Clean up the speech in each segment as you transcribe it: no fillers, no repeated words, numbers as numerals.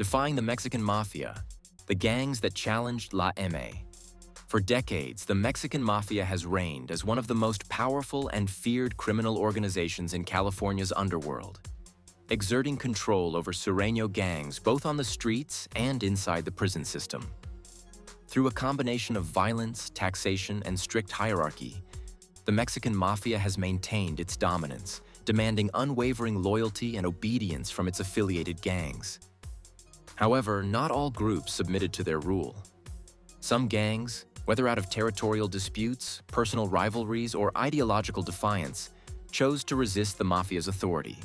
Defying the Mexican Mafia, the gangs that challenged La M. For decades, the Mexican Mafia has reigned as one of the most powerful and feared criminal organizations in California's underworld, exerting control over Sureño gangs both on the streets and inside the prison system. Through a combination of violence, taxation, and strict hierarchy, the Mexican Mafia has maintained its dominance, demanding unwavering loyalty and obedience from its affiliated gangs. However, not all groups submitted to their rule. Some gangs, whether out of territorial disputes, personal rivalries, or ideological defiance, chose to resist the Mafia's authority,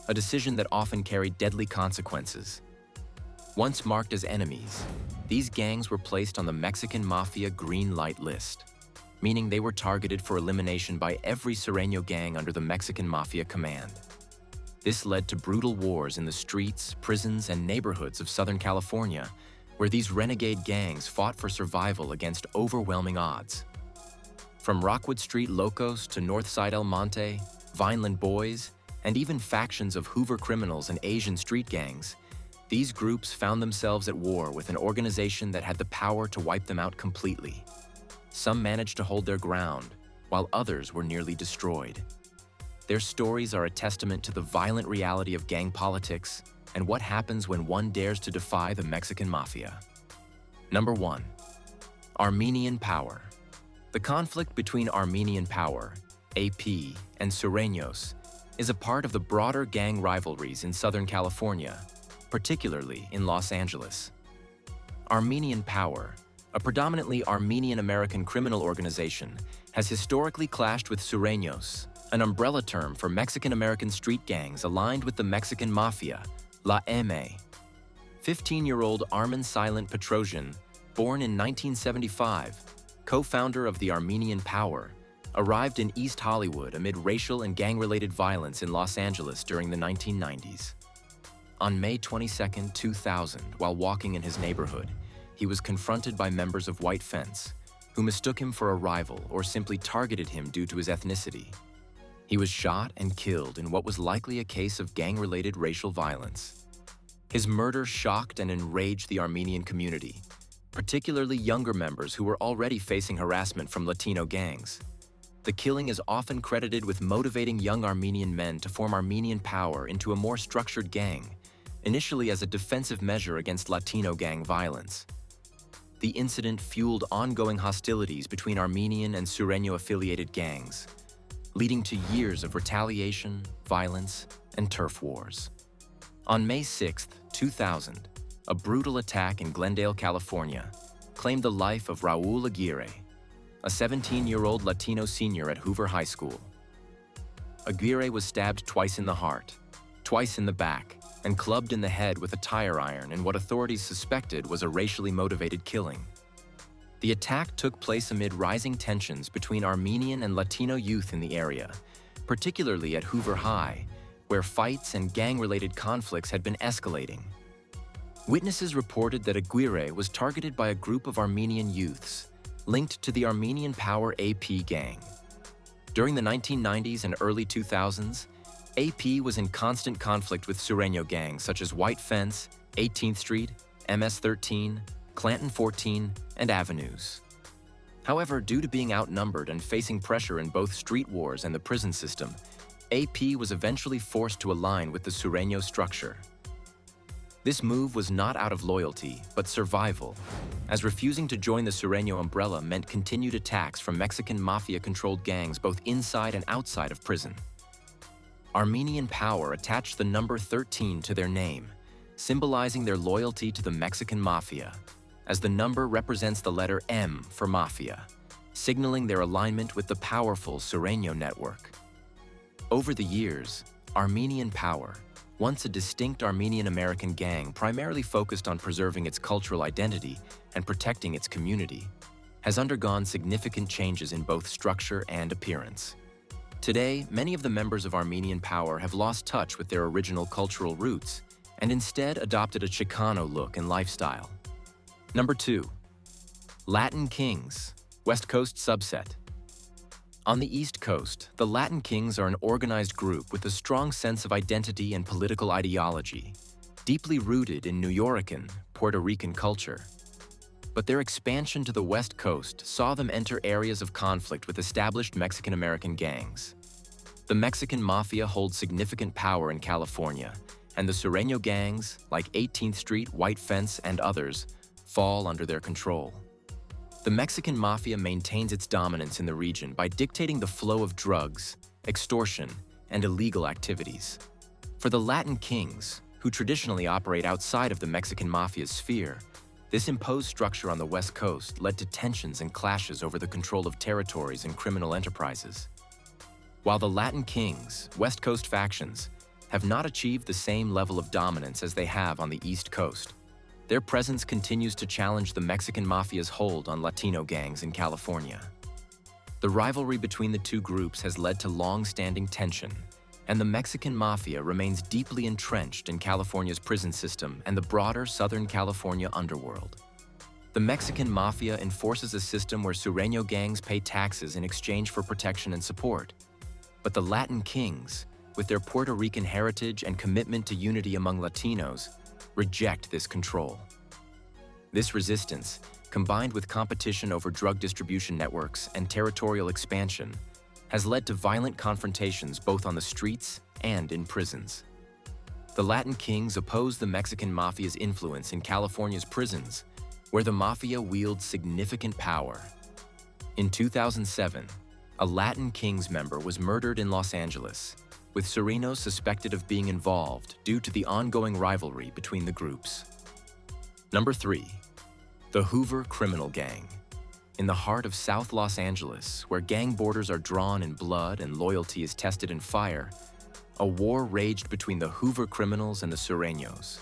a decision that often carried deadly consequences. Once marked as enemies, these gangs were placed on the Mexican Mafia Green Light list, meaning they were targeted for elimination by every Sureño gang under the Mexican Mafia command. This led to brutal wars in the streets, prisons, and neighborhoods of Southern California, where these renegade gangs fought for survival against overwhelming odds. From Rockwood Street Locos to Northside El Monte, Vineland Boys, and even factions of Hoover criminals and Asian street gangs, these groups found themselves at war with an organization that had the power to wipe them out completely. Some managed to hold their ground, while others were nearly destroyed. Their stories are a testament to the violent reality of gang politics and what happens when one dares to defy the Mexican Mafia. Number 1. Armenian Power. The conflict between Armenian Power, AP, and Sureños is a part of the broader gang rivalries in Southern California, particularly in Los Angeles. Armenian Power, a predominantly Armenian-American criminal organization, has historically clashed with Sureños, an umbrella term for Mexican-American street gangs aligned with the Mexican Mafia, La M. 15-year-old Armen Silent Petrosian, born in 1975, co-founder of the Armenian Power, arrived in East Hollywood amid racial and gang-related violence in Los Angeles during the 1990s. On May 22, 2000, while walking in his neighborhood, he was confronted by members of White Fence, who mistook him for a rival or simply targeted him due to his ethnicity. He was shot and killed in what was likely a case of gang-related racial violence. His murder shocked and enraged the Armenian community, particularly younger members who were already facing harassment from Latino gangs. The killing is often credited with motivating young Armenian men to form Armenian Power into a more structured gang, initially as a defensive measure against Latino gang violence. The incident fueled ongoing hostilities between Armenian and Sureño-affiliated gangs, leading to years of retaliation, violence, and turf wars. On May 6, 2000, a brutal attack in Glendale, California, claimed the life of Raul Aguirre, a 17-year-old Latino senior at Hoover High School. Aguirre was stabbed twice in the heart, twice in the back, and clubbed in the head with a tire iron in what authorities suspected was a racially motivated killing. The attack took place amid rising tensions between Armenian and Latino youth in the area, particularly at Hoover High, where fights and gang-related conflicts had been escalating. Witnesses reported that Aguirre was targeted by a group of Armenian youths linked to the Armenian Power AP gang. During the 1990s and early 2000s, AP was in constant conflict with Sureño gangs such as White Fence, 18th Street, MS-13, Clanton 14, and Avenues. However, due to being outnumbered and facing pressure in both street wars and the prison system, AP was eventually forced to align with the Sureño structure. This move was not out of loyalty, but survival, as refusing to join the Sureño umbrella meant continued attacks from Mexican Mafia-controlled gangs both inside and outside of prison. Armenian Power attached the number 13 to their name, symbolizing their loyalty to the Mexican Mafia, as the number represents the letter M for Mafia, signaling their alignment with the powerful Sureño network. Over the years, Armenian Power, once a distinct Armenian-American gang primarily focused on preserving its cultural identity and protecting its community, has undergone significant changes in both structure and appearance. Today, many of the members of Armenian Power have lost touch with their original cultural roots and instead adopted a Chicano look and lifestyle. Number 2. Latin Kings, West Coast subset. On the East Coast, the Latin Kings are an organized group with a strong sense of identity and political ideology, deeply rooted in New Yorican, Puerto Rican culture. But their expansion to the West Coast saw them enter areas of conflict with established Mexican-American gangs. The Mexican Mafia holds significant power in California, and the Sureño gangs, like 18th Street, White Fence, and others, fall under their control. The Mexican Mafia maintains its dominance in the region by dictating the flow of drugs, extortion, and illegal activities. For the Latin kings, who traditionally operate outside of the Mexican Mafia's sphere, this imposed structure on the West Coast led to tensions and clashes over the control of territories and criminal enterprises. While the Latin kings, West Coast factions, have not achieved the same level of dominance as they have on the East Coast, their presence continues to challenge the Mexican Mafia's hold on Latino gangs in California. The rivalry between the two groups has led to long-standing tension, and the Mexican Mafia remains deeply entrenched in California's prison system and the broader Southern California underworld. The Mexican Mafia enforces a system where Sureño gangs pay taxes in exchange for protection and support. But the Latin kings, with their Puerto Rican heritage and commitment to unity among Latinos, reject this control. This resistance, combined with competition over drug distribution networks and territorial expansion, has led to violent confrontations both on the streets and in prisons. The Latin kings oppose the Mexican Mafia's influence in California's prisons, where the Mafia wields significant power. In 2007, a Latin Kings member was murdered in Los Angeles, with Sureños suspected of being involved due to the ongoing rivalry between the groups. Number 3. The Hoover Criminal Gang. In the heart of South Los Angeles, where gang borders are drawn in blood and loyalty is tested in fire, a war raged between the Hoover criminals and the Sureños.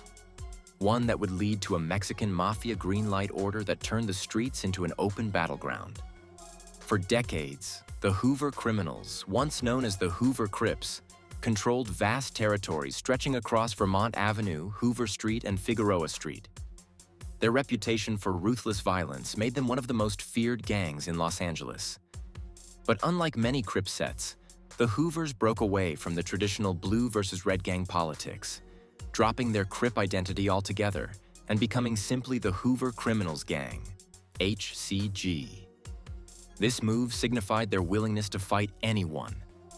One that would lead to a Mexican Mafia green light order that turned the streets into an open battleground. For decades, the Hoover criminals, once known as the Hoover Crips, controlled vast territories stretching across Vermont Avenue, Hoover Street, and Figueroa Street. Their reputation for ruthless violence made them one of the most feared gangs in Los Angeles. But unlike many Crip sets, the Hoovers broke away from the traditional blue versus red gang politics, dropping their Crip identity altogether and becoming simply the Hoover Criminals Gang, HCG. This move signified their willingness to fight anyone,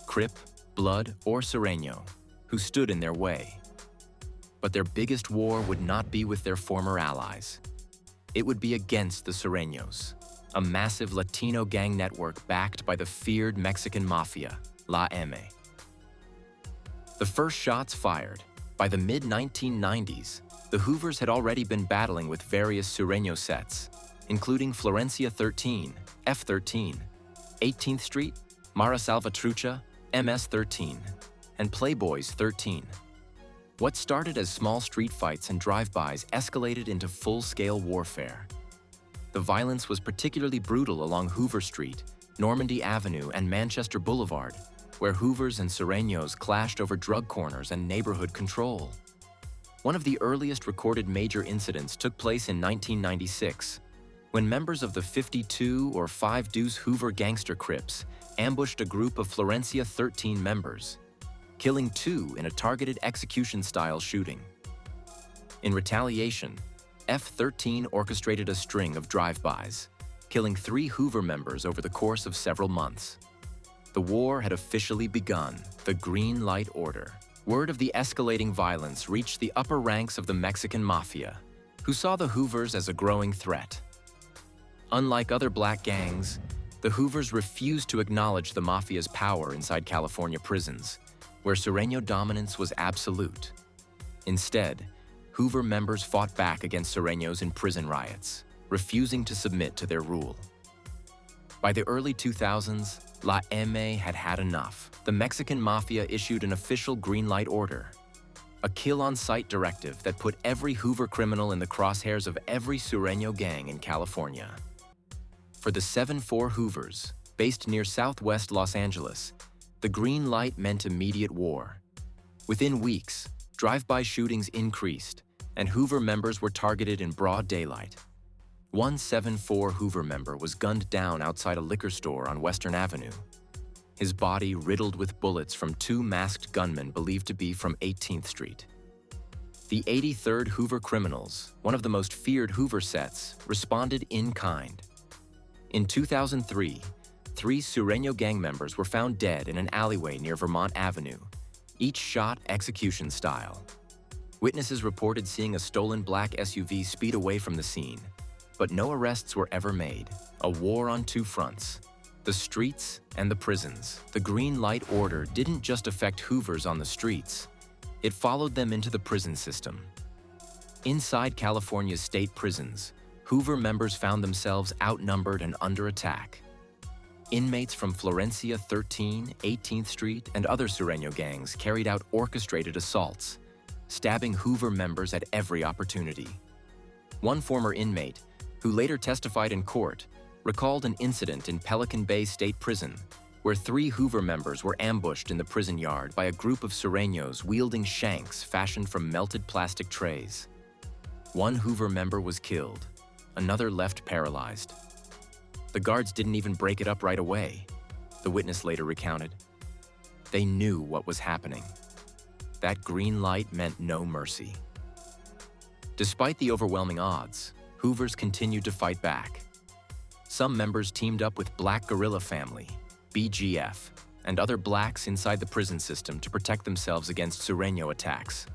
Crip, Blood, or Sureño, who stood in their way. But their biggest war would not be with their former allies. It would be against the Sureños, a massive Latino gang network backed by the feared Mexican Mafia, La M. The first shots fired. By the mid-1990s, the Hoovers had already been battling with various Sureño sets, including Florencia 13, F13, 18th Street, Mara Salvatrucha, MS13, and Playboys 13. What started as small street fights and drive-bys escalated into full-scale warfare. The violence was particularly brutal along Hoover Street, Normandy Avenue, and Manchester Boulevard, where Hoovers and Sureños clashed over drug corners and neighborhood control. One of the earliest recorded major incidents took place in 1996, when members of the 52 or 5 Deuce Hoover Gangster Crips ambushed a group of Florencia 13 members, killing 2 in a targeted execution-style shooting. In retaliation, F13 orchestrated a string of drive-bys, killing 3 Hoover members over the course of several months. The war had officially begun, the Green Light Order. Word of the escalating violence reached the upper ranks of the Mexican Mafia, who saw the Hoovers as a growing threat. Unlike other black gangs, the Hoovers refused to acknowledge the Mafia's power inside California prisons, where Sureño dominance was absolute. Instead, Hoover members fought back against Sureños in prison riots, refusing to submit to their rule. By the early 2000s, La M had had enough. The Mexican Mafia issued an official green light order, a kill-on-sight directive that put every Hoover criminal in the crosshairs of every Sureño gang in California. For the 7-4 Hoovers, based near southwest Los Angeles, the green light meant immediate war. Within weeks, drive-by shootings increased, and Hoover members were targeted in broad daylight. One 7-4 Hoover member was gunned down outside a liquor store on Western Avenue, his body riddled with bullets from 2 masked gunmen believed to be from 18th Street. The 83rd Hoover Criminals, one of the most feared Hoover sets, responded in kind. In 2003, 3 Sureño gang members were found dead in an alleyway near Vermont Avenue, each shot execution style. Witnesses reported seeing a stolen black SUV speed away from the scene, but no arrests were ever made. A war on two fronts: the streets and the prisons. The green light order didn't just affect Hoovers on the streets, it followed them into the prison system. Inside California's state prisons, Hoover members found themselves outnumbered and under attack. Inmates from Florencia 13, 18th Street, and other Sureño gangs carried out orchestrated assaults, stabbing Hoover members at every opportunity. One former inmate, who later testified in court, recalled an incident in Pelican Bay State Prison, where 3 Hoover members were ambushed in the prison yard by a group of Sureños wielding shanks fashioned from melted plastic trays. One Hoover member was killed, another left paralyzed. The guards didn't even break it up right away, the witness later recounted. They knew what was happening. That green light meant no mercy. Despite the overwhelming odds, Hoovers continued to fight back. Some members teamed up with Black Guerrilla Family, BGF, and other blacks inside the prison system to protect themselves against Sureño attacks.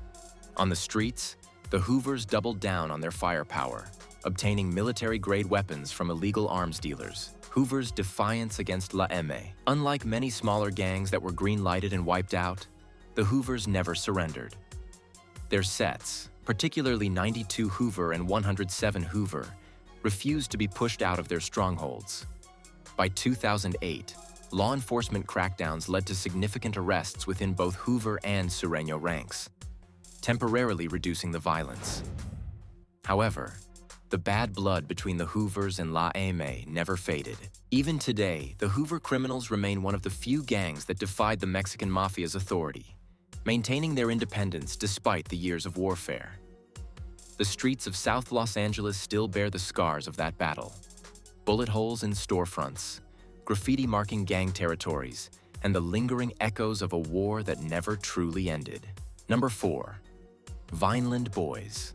On the streets, the Hoovers doubled down on their firepower, obtaining military-grade weapons from illegal arms dealers. Hoover's defiance against La M. Unlike many smaller gangs that were green-lighted and wiped out, the Hoovers never surrendered. Their sets, particularly 92 Hoover and 107 Hoover, refused to be pushed out of their strongholds. By 2008, law enforcement crackdowns led to significant arrests within both Hoover and Sureño ranks, temporarily reducing the violence. However, the bad blood between the Hoovers and La M never faded. Even today, the Hoover Criminals remain one of the few gangs that defied the Mexican Mafia's authority, maintaining their independence despite the years of warfare. The streets of South Los Angeles still bear the scars of that battle: bullet holes in storefronts, graffiti marking gang territories, and the lingering echoes of a war that never truly ended. Number 4. Vineland Boys.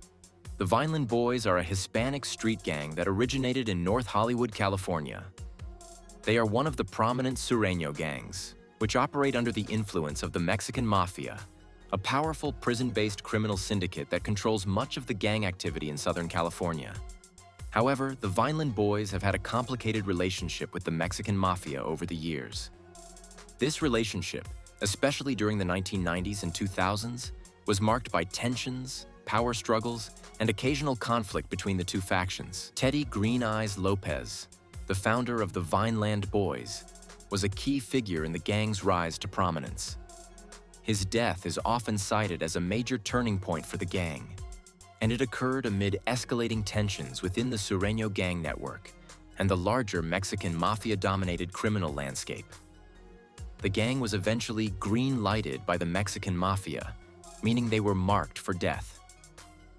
The Vineland Boys are a Hispanic street gang that originated in North Hollywood, California. They are one of the prominent Sureño gangs, which operate under the influence of the Mexican Mafia, a powerful prison-based criminal syndicate that controls much of the gang activity in Southern California. However, the Vineland Boys have had a complicated relationship with the Mexican Mafia over the years. This relationship, especially during the 1990s and 2000s, was marked by tensions, power struggles, and occasional conflict between the two factions. Teddy Green Eyes Lopez, the founder of the Vineland Boys, was a key figure in the gang's rise to prominence. His death is often cited as a major turning point for the gang, and it occurred amid escalating tensions within the Sureño gang network and the larger Mexican Mafia-dominated criminal landscape. The gang was eventually green-lighted by the Mexican Mafia, meaning they were marked for death.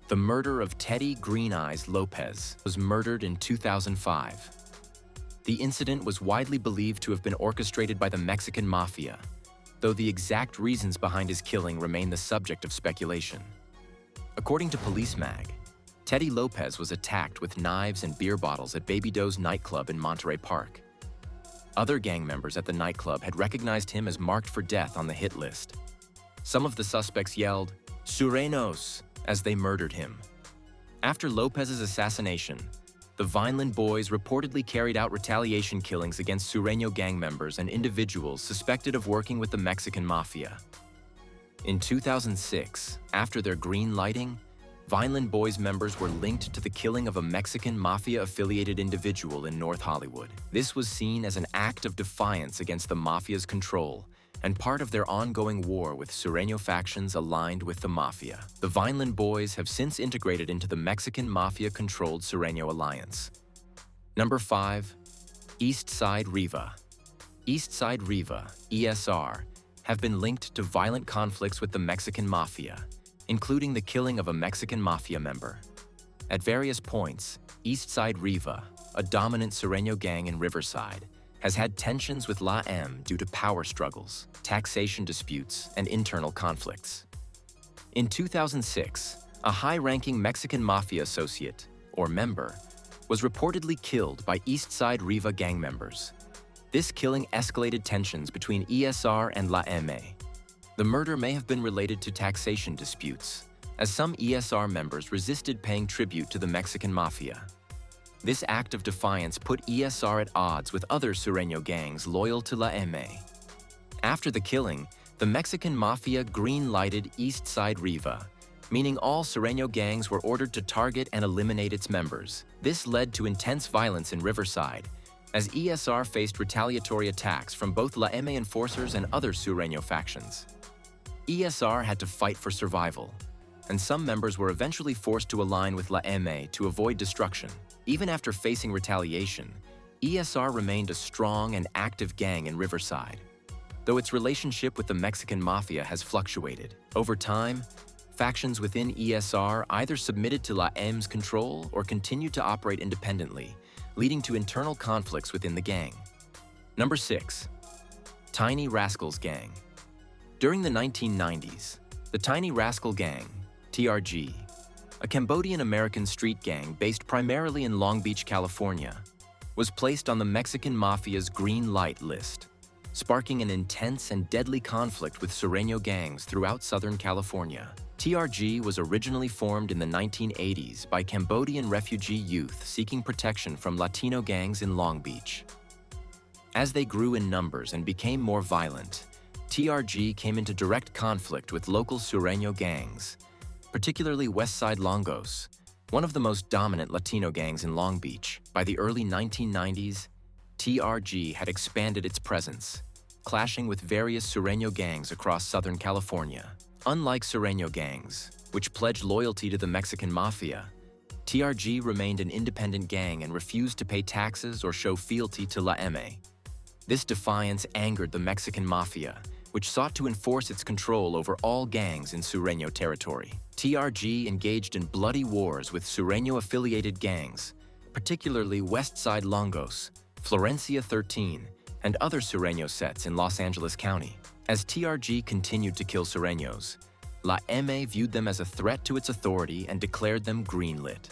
The murder of Teddy Green Eyes Lopez was murdered in 2005. The incident was widely believed to have been orchestrated by the Mexican Mafia, though the exact reasons behind his killing remain the subject of speculation. According to Police Mag, Teddy Lopez was attacked with knives and beer bottles at Baby Doe's nightclub in Monterey Park. Other gang members at the nightclub had recognized him as marked for death on the hit list. Some of the suspects yelled, "Sureños," as they murdered him. After Lopez's assassination, the Vineland Boys reportedly carried out retaliation killings against Sureño gang members and individuals suspected of working with the Mexican Mafia. In 2006, after their green lighting, Vineland Boys members were linked to the killing of a Mexican Mafia-affiliated individual in North Hollywood. This was seen as an act of defiance against the Mafia's control and part of their ongoing war with Sureño factions aligned with the Mafia. The Vineland Boys have since integrated into the Mexican Mafia-controlled Sureño alliance. Number 5. East Side Riva. East Side Riva, ESR, have been linked to violent conflicts with the Mexican Mafia, including the killing of a Mexican Mafia member. At various points, East Side Riva, a dominant Sureño gang in Riverside, has had tensions with La M due to power struggles, taxation disputes, and internal conflicts. In 2006, A high-ranking Mexican Mafia associate, or member, was reportedly killed by East Side Riva gang members. This killing escalated tensions between ESR and La M. The murder may have been related to taxation disputes, as some ESR members resisted paying tribute to the Mexican Mafia. This act of defiance put ESR at odds with other Sureño gangs loyal to La M. After the killing, the Mexican Mafia green-lighted East Side Riva, meaning all Sureño gangs were ordered to target and eliminate its members. This led to intense violence in Riverside, as ESR faced retaliatory attacks from both La M enforcers and other Sureño factions. ESR had to fight for survival, and some members were eventually forced to align with La M to avoid destruction. Even after facing retaliation, ESR remained a strong and active gang in Riverside, though its relationship with the Mexican Mafia has fluctuated. Over time, factions within ESR either submitted to La M's control or continued to operate independently, leading to internal conflicts within the gang. Number 6. Tiny Rascals Gang. During the 1990s, the Tiny Rascal Gang, TRG, a Cambodian-American street gang based primarily in Long Beach, California, was placed on the Mexican Mafia's green light list, sparking an intense and deadly conflict with Sureño gangs throughout Southern California. TRG was originally formed in the 1980s by Cambodian refugee youth seeking protection from Latino gangs in Long Beach. As they grew in numbers and became more violent, TRG came into direct conflict with local Sureño gangs, particularly Westside Longos, one of the most dominant Latino gangs in Long Beach. By the early 1990s, TRG had expanded its presence, clashing with various Sureño gangs across Southern California. Unlike Sureño gangs, which pledged loyalty to the Mexican Mafia, TRG remained an independent gang and refused to pay taxes or show fealty to La M. This defiance angered the Mexican Mafia, which sought to enforce its control over all gangs in Sureño territory. TRG engaged in bloody wars with Sureño-affiliated gangs, particularly Westside Longos, Florencia 13, and other Sureño sets in Los Angeles County. As TRG continued to kill Sureños, La M viewed them as a threat to its authority and declared them greenlit.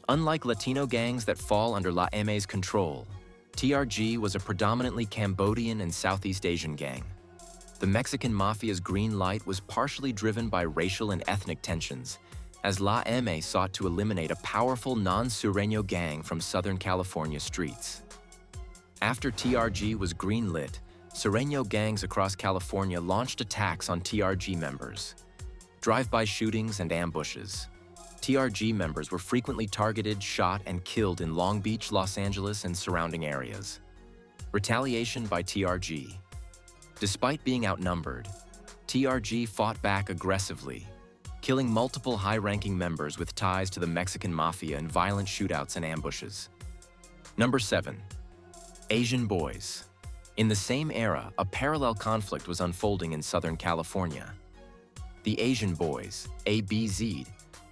Unlike Latino gangs that fall under La M's control, TRG was a predominantly Cambodian and Southeast Asian gang. The Mexican Mafia's green light was partially driven by racial and ethnic tensions, as La M sought to eliminate a powerful non-Sureño gang from Southern California streets. After TRG was greenlit, Sureño gangs across California launched attacks on TRG members. Drive-by shootings and ambushes. TRG members were frequently targeted, shot, and killed in Long Beach, Los Angeles, and surrounding areas. Retaliation by TRG. Despite being outnumbered, TRG fought back aggressively, killing multiple high-ranking members with ties to the Mexican Mafia in violent shootouts and ambushes. Number 7. Asian Boys. In the same era, a parallel conflict was unfolding in Southern California. The Asian Boys, ABZ,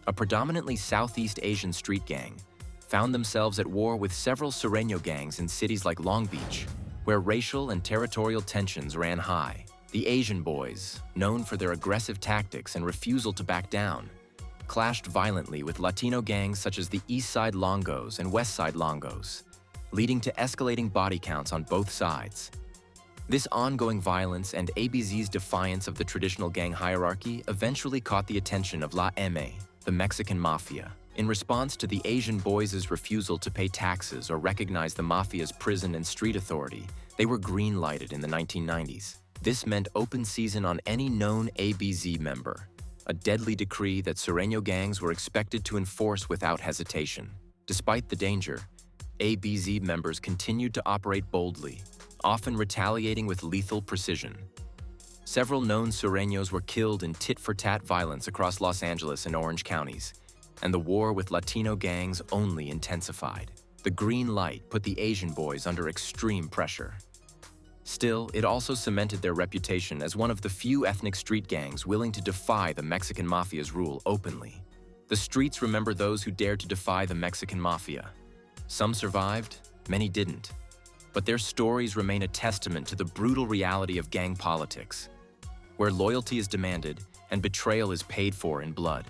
a predominantly Southeast Asian street gang, found themselves at war with several Sureño gangs in cities like Long Beach, where racial and territorial tensions ran high. The Asian Boys, known for their aggressive tactics and refusal to back down, clashed violently with Latino gangs such as the East Side Longos and West Side Longos, leading to escalating body counts on both sides. This ongoing violence and ABZ's defiance of the traditional gang hierarchy eventually caught the attention of La M, the Mexican Mafia. In response to the Asian Boys' refusal to pay taxes or recognize the Mafia's prison and street authority, they were green-lighted in the 1990s. This meant open season on any known ABZ member, a deadly decree that Sureño gangs were expected to enforce without hesitation. Despite the danger, ABZ members continued to operate boldly, often retaliating with lethal precision. Several known Sureños were killed in tit-for-tat violence across Los Angeles and Orange counties, and the war with Latino gangs only intensified. The green light put the Asian Boys under extreme pressure. Still, it also cemented their reputation as one of the few ethnic street gangs willing to defy the Mexican Mafia's rule openly. The streets remember those who dared to defy the Mexican Mafia. Some survived, many didn't. But their stories remain a testament to the brutal reality of gang politics, where loyalty is demanded and betrayal is paid for in blood.